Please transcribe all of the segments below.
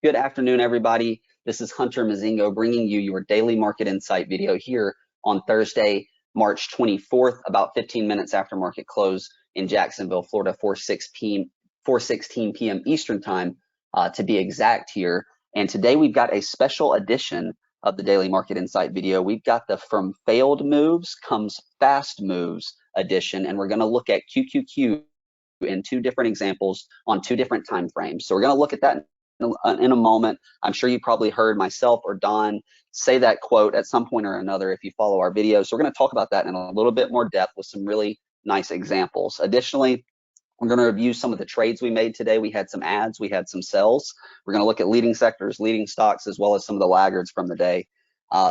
Good afternoon, everybody. This is Hunter Mozingo bringing you your daily market insight video here on Thursday, March 24th, about 15 minutes after market close in Jacksonville, Florida, 4:16 p.m. Eastern time to be exact here. And today we've got a special edition of the daily market insight video. We've got the From Failed Moves Comes Fast Moves edition, and we're going to look at QQQ in two different examples on two different time frames. So we're going to look at that in a moment. I'm sure you probably heard myself or Don say that quote at some point or another if you follow our videos. So we're going to talk about that in a little bit more depth with some really nice examples. Additionally, we're going to review some of the trades we made today. We had some ads, we had some sells. We're going to look at leading sectors, leading stocks, as well as some of the laggards from the day.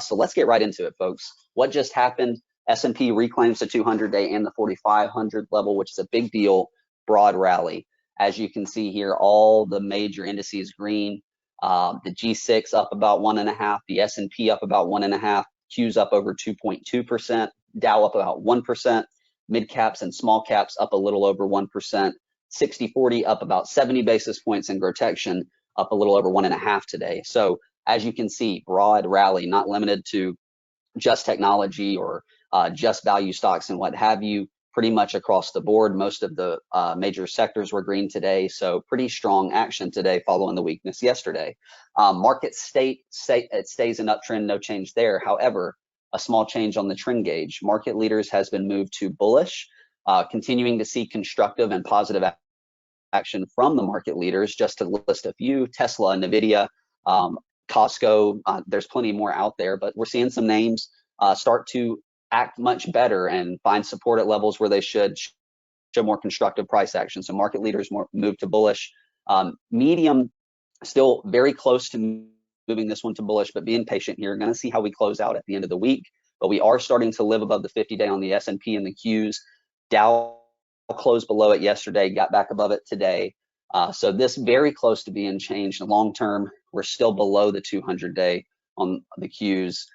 So let's get right into it, folks. What just happened? S&P reclaims the 200-day and the 4,500 level, which is a big deal. Broad rally. As you can see here, all the major indices green. The G6 up about 1.5%, the S&P up about 1.5%, Q's up over 2.2%, Dow up about 1%, mid caps and small caps up a little over 1%, 60/40 up about 70 basis points, and Grotection up a little over 1.5% today. So as you can see, broad rally, not limited to just technology or just value stocks and what have you. Pretty much across the board, most of the major sectors were green today, so pretty strong action today following the weakness yesterday. Market it stays an uptrend, no change there. However, a small change on the trend gauge. Market leaders has been moved to bullish, continuing to see constructive and positive action from the market leaders. Just to list a few: Tesla, Nvidia, Costco. There's plenty more out there, but we're seeing some names start to act much better and find support at levels where they should show more constructive price action. So market leaders move to bullish. Medium still very close to moving this one to bullish, but being patient here. Going to see how we close out at the end of the week, but we are starting to live above the 50-day on the S&P and the Qs. Dow closed below it yesterday, got back above it today. So this very close to being changed. Long term, we're still below the 200-day on the Qs.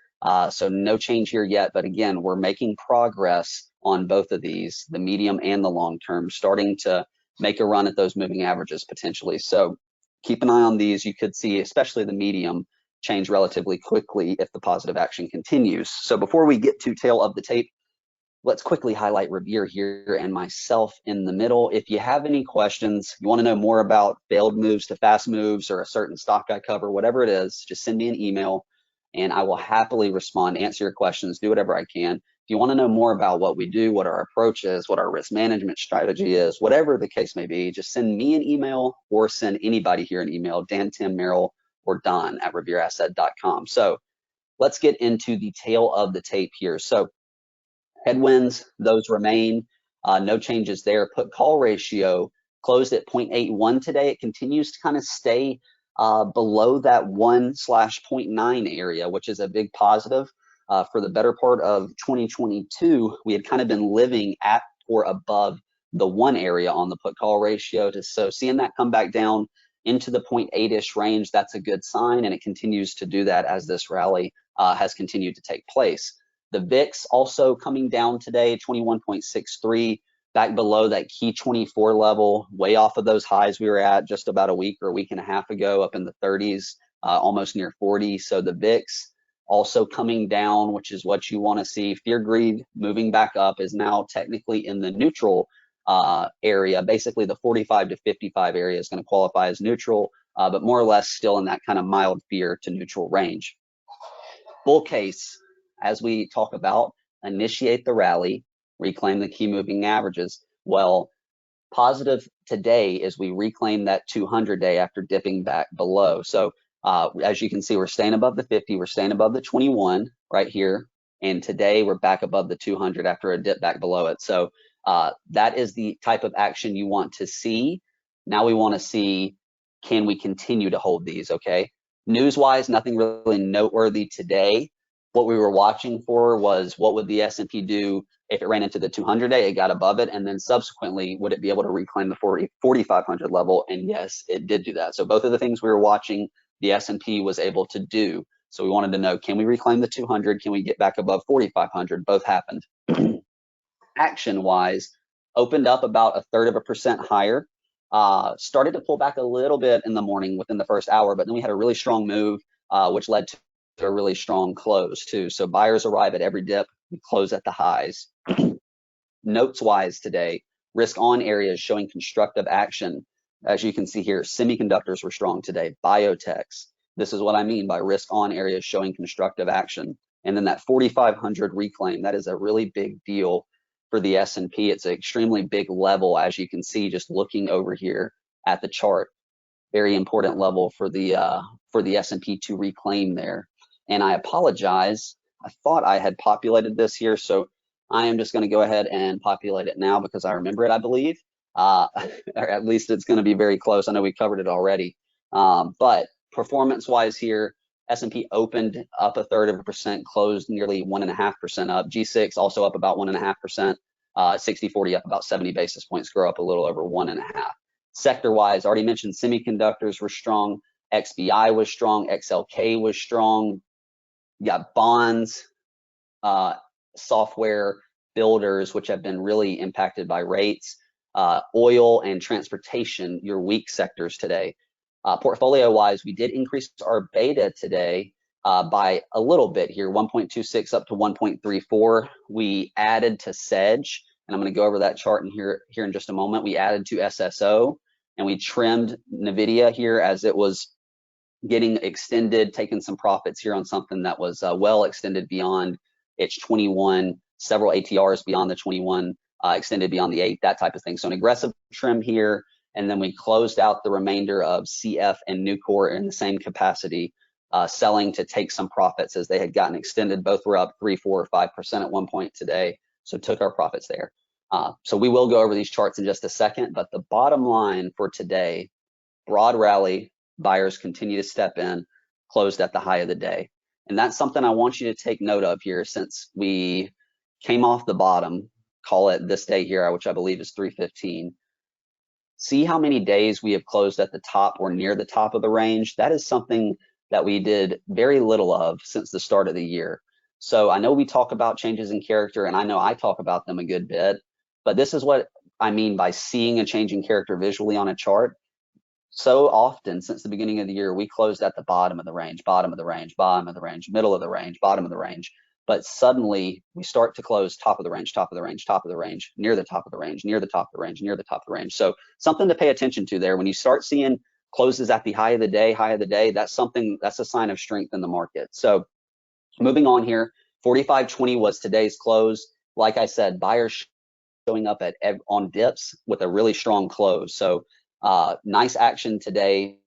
So no change here yet, but again, we're making progress on both of these, the medium and the long term, starting to make a run at those moving averages potentially. So keep an eye on these. You could see, especially the medium, change relatively quickly if the positive action continues. So before we get to tail of the tape, let's quickly highlight Revere here and myself in the middle. If you have any questions, you want to know more about failed moves to fast moves or a certain stock I cover, whatever it is, just send me an email and I will happily respond, answer your questions, do whatever I can. If you want to know more about what we do, what our approach is, what our risk management strategy is, whatever the case may be, just send me an email or send anybody here an email, Dan, Tim, Merrill, or Don at revereasset.com. So let's get into the tail of the tape here. So headwinds, those remain. No changes there. Put call ratio closed at 0.81 today. It continues to kind of stay below that 1/0.9 area, which is a big positive. For the better part of 2022, we had kind of been living at or above the 1 area on the put call ratio. So seeing that come back down into the 0.8-ish range, that's a good sign, and it continues to do that as this rally has continued to take place. The VIX also coming down today, 21.63. Back below that key 24 level, way off of those highs we were at just about a week or a week and a half ago, up in the 30s, almost near 40. So the VIX also coming down, which is what you want to see. Fear greed moving back up is now technically in the neutral area. Basically, the 45 to 55 area is going to qualify as neutral, but more or less still in that kind of mild fear to neutral range. Bull case, as we talk about, initiate the rally, reclaim the key moving averages. Well, positive today is we reclaim that 200-day after dipping back below. So as you can see, we're staying above the 50, we're staying above the 21 right here, and today we're back above the 200 after a dip back below it. So that is the type of action you want to see. Now we want to see, can we continue to hold these, okay? News-wise, nothing really noteworthy today. What we were watching for was, what would the S&P do if it ran into the 200-day, it got above it, and then subsequently, would it be able to reclaim the 4,500 level? And yes, it did do that. So both of the things we were watching, the S&P was able to do. So we wanted to know, can we reclaim the 200? Can we get back above 4,500? Both happened. Action-wise, opened up about 1/3% higher. Started to pull back a little bit in the morning within the first hour, but then we had a really strong move, which led to a really strong close too. So buyers arrive at every dip, we close at the highs. Notes wise today, risk on areas showing constructive action. As you can see here, semiconductors were strong today, biotechs. This is what I mean by risk on areas showing constructive action. And then that 4,500 reclaim, that is a really big deal for the S&P. It's an extremely big level, as you can see, just looking over here at the chart. Very important level for the S&P to reclaim there. And I apologize. I thought I had populated this here, so I am just going to go ahead and populate it now because I remember it, I believe. Or at least it's going to be very close. I know we covered it already. But performance-wise here, S&P opened up 1/3%, closed nearly 1.5% up. G6 also up about 1.5%. 60/40 up about 70 basis points, grow up a little over 1.5. Sector-wise, already mentioned semiconductors were strong. XBI was strong. XLK was strong. You got bonds, software, builders, which have been really impacted by rates. Oil and transportation, your weak sectors today. Portfolio-wise, we did increase our beta today by a little bit here, 1.26 up to 1.34. We added to Sedge, and I'm going to go over that chart here in just a moment. We added to SSO, and we trimmed NVIDIA here as it was getting extended, taking some profits here on something that was well extended beyond its 21, several ATRs beyond the 21, extended beyond the 8, that type of thing. So an aggressive trim here, and then we closed out the remainder of CF and Nucor in the same capacity, selling to take some profits as they had gotten extended. Both were up 3, 4, or 5% at one point today, so took our profits there. So we will go over these charts in just a second, but the bottom line for today, broad rally, buyers continue to step in, closed at the high of the day. And that's something I want you to take note of here, since we came off the bottom, call it this day here, which I believe is 315. See how many days we have closed at the top or near the top of the range. That is something that we did very little of since the start of the year. So I know we talk about changes in character, and I know I talk about them a good bit, but this is what I mean by seeing a change in character visually on a chart. So often since the beginning of the year, we closed at the bottom of the range, bottom of the range, bottom of the range, middle of the range, bottom of the range. But suddenly we start to close top of the range, top of the range, top of the range, near the top of the range, near the top of the range, near the top of the range. So something to pay attention to there. When you start seeing closes at the high of the day, that's a sign of strength in the market. So moving on here, 45.20 was today's close. Like I said, buyers showing up on dips with a really strong close. So nice action today,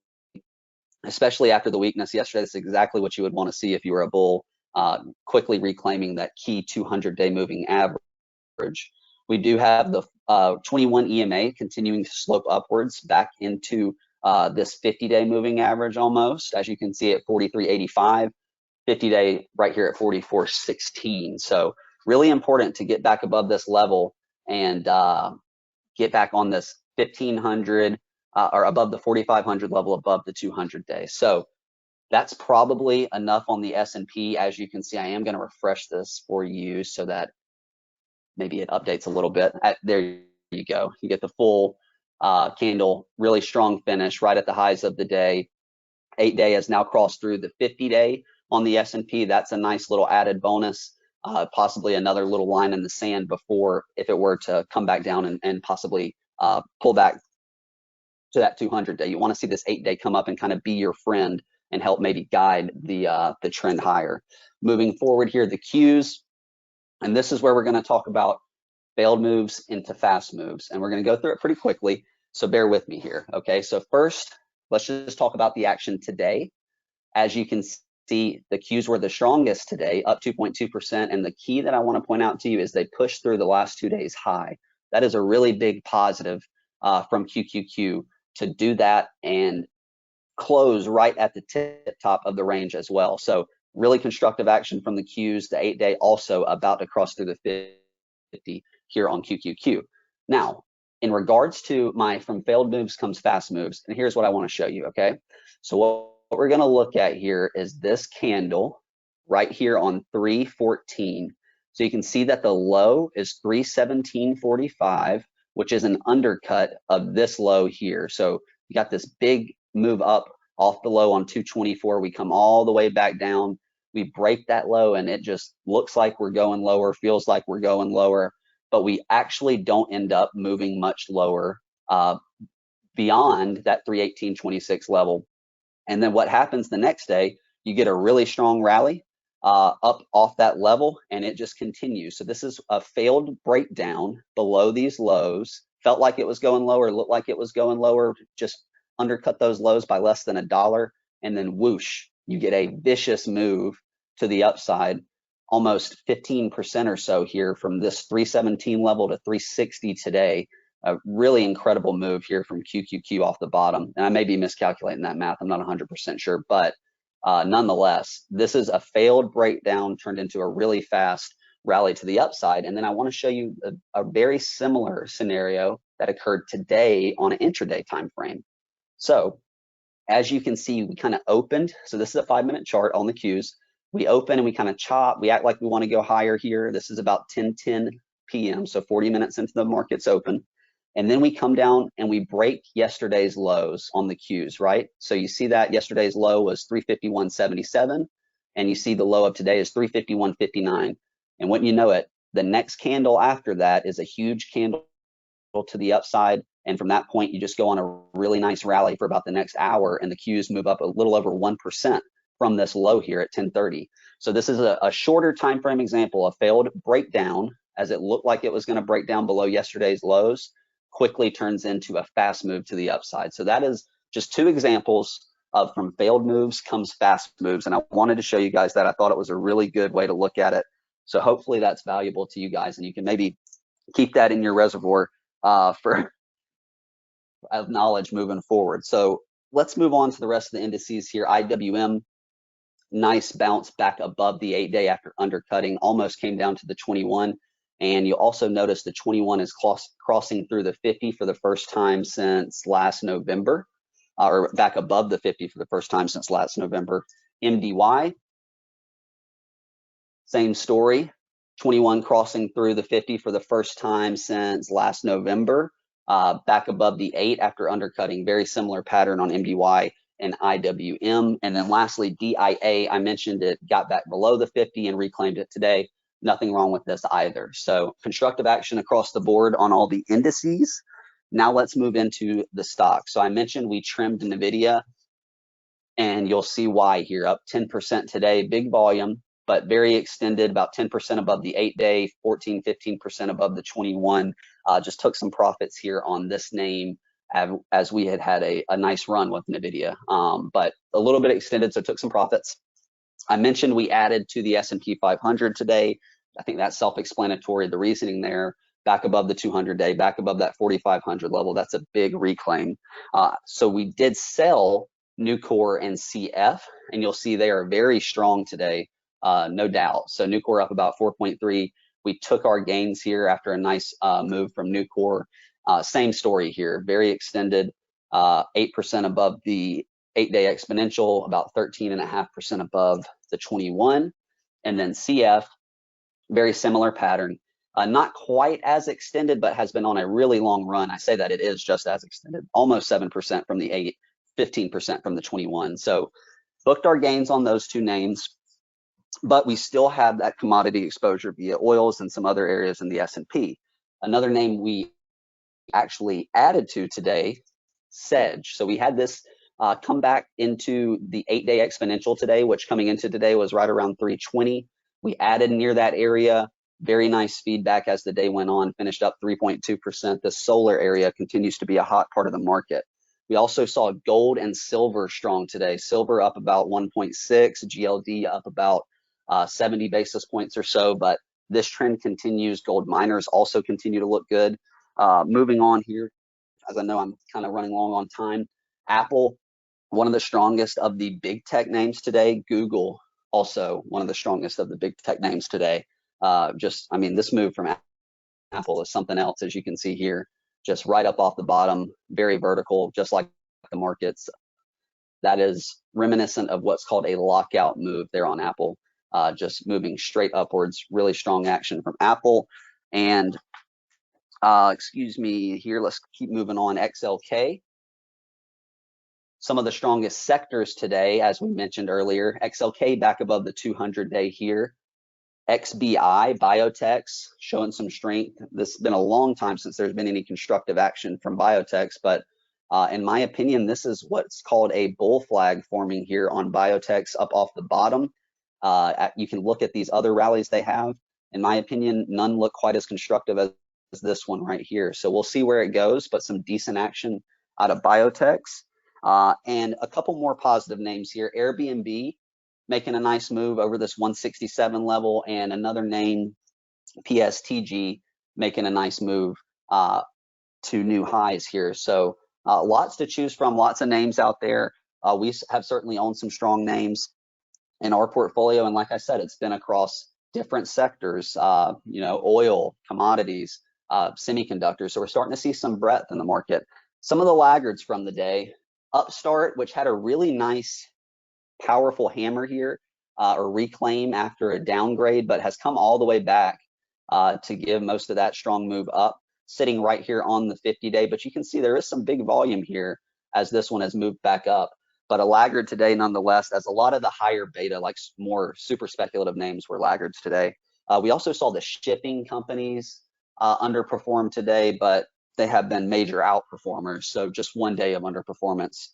especially after the weakness yesterday. That's exactly what you would want to see if you were a bull, quickly reclaiming that key 200-day moving average. We do have the 21 EMA continuing to slope upwards back into this 50-day moving average almost, as you can see at 43.85, 50-day right here at 44.16. So really important to get back above this level and get back on this 1500 or above the 4500 level, above the 200-day. So that's probably enough on the S&P. As you can see, I am going to refresh this for you so that maybe it updates a little bit. There you go. You get the full candle, really strong finish right at the highs of the day. 8-day has now crossed through the 50-day on the S&P. That's a nice little added bonus. Possibly another little line in the sand before, if it were to come back down and possibly pull back to that 200-day. You want to see this 8-day come up and kind of be your friend and help maybe guide the trend higher. Moving forward here, the Qs, and this is where we're going to talk about failed moves into fast moves, and we're going to go through it pretty quickly, so bear with me here. Okay, so first, let's just talk about the action today. As you can see, the Qs were the strongest today, up 2.2%, and the key that I want to point out to you is they pushed through the last 2 days high. That is a really big positive from QQQ to do that and close right at the tip top of the range as well. So really constructive action from the Qs. The 8-day also about to cross through the 50 here on QQQ. Now, in regards to my from failed moves comes fast moves, and here's what I want to show you, okay? So what we're going to look at here is this candle right here on 314. So you can see that the low is 317.45. which is an undercut of this low here. So you got this big move up off the low on 224. We come all the way back down. We break that low and it just looks like we're going lower, feels like we're going lower, but we actually don't end up moving much lower beyond that 318.26 level. And then what happens the next day, you get a really strong rally up off that level, and it just continues. So this is a failed breakdown below these lows. Felt like it was going lower, looked like it was going lower, just undercut those lows by less than $1, and then whoosh, you get a vicious move to the upside, almost 15% or so here from this 317 level to 360 today. A really incredible move here from QQQ off the bottom. And I may be miscalculating that math. I'm not 100% sure, but nonetheless, this is a failed breakdown turned into a really fast rally to the upside. And then I want to show you a very similar scenario that occurred today on an intraday time frame. So as you can see, we kind of opened. So this is a 5-minute chart on the Qs. We open and we kind of chop. We act like we want to go higher here. This is about 10:10 p.m. So 40 minutes into the market's open. And then we come down and we break yesterday's lows on the Qs, right? So you see that yesterday's low was 351.77, and you see the low of today is 351.59. And wouldn't you know it, the next candle after that is a huge candle to the upside. And from that point, you just go on a really nice rally for about the next hour, and the Qs move up a little over 1% from this low here at 10:30. So this is a shorter time frame example of failed breakdown, as it looked like it was going to break down below yesterday's lows, quickly turns into a fast move to the upside. So that is just two examples of from failed moves comes fast moves. And I wanted to show you guys that. I thought it was a really good way to look at it. So hopefully that's valuable to you guys, and you can maybe keep that in your reservoir for of knowledge moving forward. So let's move on to the rest of the indices here. IWM, nice bounce back above the 8-day after undercutting, almost came down to the 21. And you'll also notice the 21 is crossing through the 50 for the first time since last November, or back above the 50 for the first time since last November. MDY, same story, 21 crossing through the 50 for the first time since last November, back above the 8 after undercutting. Very similar pattern on MDY and IWM. And then lastly, DIA, I mentioned it got back below the 50 and reclaimed it today. Nothing wrong with this either. So constructive action across the board on all the indices. Now let's move into the stock. So I mentioned we trimmed NVIDIA, and you'll see why here, up 10% today, big volume, but very extended, about 10% above the 8-day, 14, 15% above the 21. Just took some profits here on this name as we had a nice run with NVIDIA, but a little bit extended, so took some profits. I mentioned we added to the S&P 500 today. I think that's self-explanatory, the reasoning there, back above the 200-day, back above that 4,500 level. That's a big reclaim. So we did sell Nucor and CF, and you'll see they are very strong today, no doubt. So Nucor up about 4.3. We took our gains here after a nice move from Nucor. Same story here, very extended, 8% above the 8-day exponential, about 13.5% above the 21. And then CF, very similar pattern, not quite as extended, but has been on a really long run. I say that it is just as extended, almost 7% from the 8, 15% from the 21. So booked our gains on those two names, but we still have that commodity exposure via oils and some other areas in the S&P. Another name we actually added to today, Sedge. So we had this come back into the 8-day exponential today, which coming into today was right around 320. We added near that area. Very nice feedback as the day went on, finished up 3.2%. The solar area continues to be a hot part of the market. We also saw gold and silver strong today. Silver up about 1.6, GLD up about 70 basis points or so, but this trend continues. Gold miners also continue to look good. Moving on here, as I know I'm kind of running long on time. Apple, one of the strongest of the big tech names today. Google, also one of the strongest of the big tech names today. This move from Apple is something else, as you can see here, just right up off the bottom, very vertical, just like the markets. That is reminiscent of what's called a lockout move there on Apple, just moving straight upwards. Really strong action from Apple. And Excuse me here. Let's keep moving on. XLK. Some of the strongest sectors today, as we mentioned earlier, XLK back above the 200-day here. XBI, biotechs, showing some strength. This has been a long time since there's been any constructive action from biotechs, but in my opinion, this is what's called a bull flag forming here on biotechs up off the bottom. You can look at these other rallies they have. In my opinion, none look quite as constructive as this one right here. So we'll see where it goes, but some decent action out of biotechs. And a couple more positive names here. Airbnb making a nice move over this 167 level, and another name, PSTG, making a nice move to new highs here. So lots to choose from, lots of names out there. We have certainly owned some strong names in our portfolio, and like I said, it's been across different sectors, oil, commodities, semiconductors. So we're starting to see some breadth in the market. Some of the laggards from the day, Upstart, which had a really nice powerful hammer here, or reclaim after a downgrade, but has come all the way back to give most of that strong move up, sitting right here on the 50-day. But you can see there is some big volume here as this one has moved back up. But a laggard today nonetheless, as a lot of the higher beta, like more super speculative names, were laggards today. We also saw the shipping companies underperform today, but they have been major outperformers. So just one day of underperformance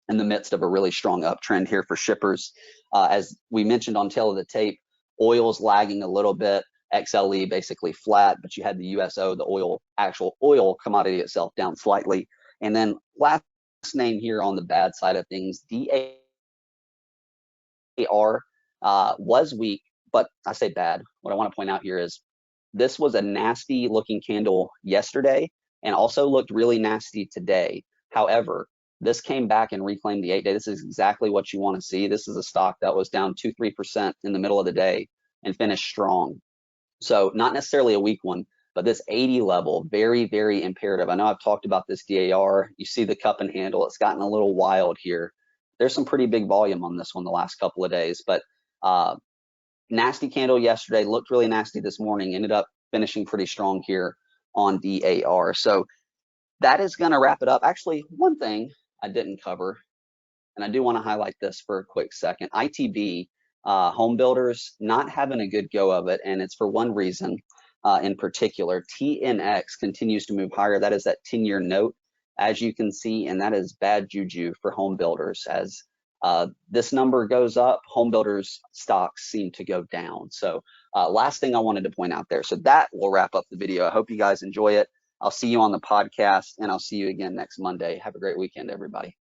in the midst of a really strong uptrend here for shippers. As we mentioned on tail of the tape, oil's lagging a little bit, XLE basically flat, but you had the USO, the actual oil commodity itself, down slightly. And then last name here on the bad side of things, DAR was weak, but I say bad. What I want to point out here is this was a nasty looking candle yesterday and also looked really nasty today. However, this came back and reclaimed the 8-day. This is exactly what you want to see. This is a stock that was down 2-3% in the middle of the day and finished strong. So not necessarily a weak one, but this 80 level, very, very imperative. I know I've talked about this DAR. You see the cup and handle. It's gotten a little wild here. There's some pretty big volume on this one the last couple of days, but nasty candle yesterday, looked really nasty this morning, ended up finishing pretty strong here on DAR. So that is going to wrap it up. Actually, one thing I didn't cover, and I do want to highlight this for a quick second. ITB, home builders, not having a good go of it, and it's for one reason in particular. TNX continues to move higher. That is that 10-year note, as you can see, and that is bad juju for home builders. As this number goes up, home builders stocks seem to go down. So last thing I wanted to point out there. So that will wrap up the video. I hope you guys enjoy it. I'll see you on the podcast, and I'll see you again next Monday. Have a great weekend, everybody.